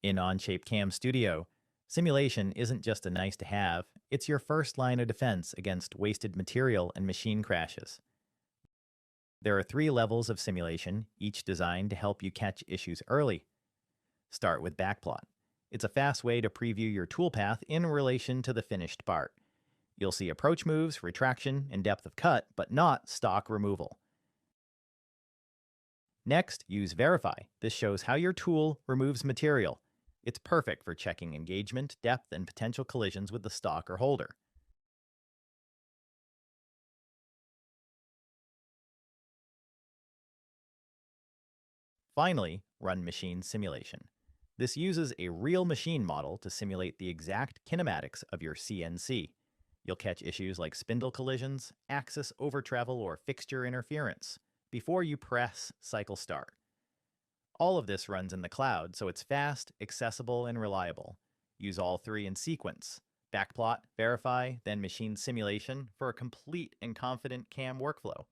In Onshape CAM Studio, simulation isn't just a nice to have, it's your first line of defense against wasted material and machine crashes. There are 3 levels of simulation, each designed to help you catch issues early. Start with Backplot. It's a fast way to preview your toolpath in relation to the finished part. You'll see approach moves, retraction, and depth of cut, but not stock removal. Next, use Verify. This shows how your tool removes material. It's perfect for checking engagement, depth, and potential collisions with the stock or holder. Finally, run machine simulation. This uses a real machine model to simulate the exact kinematics of your CNC. You'll catch issues like spindle collisions, axis overtravel, or fixture interference before you press cycle start. All of this runs in the cloud, so it's fast, accessible, and reliable. Use all 3 in sequence: Backplot, Verify, then machine simulation for a complete and confident CAM workflow.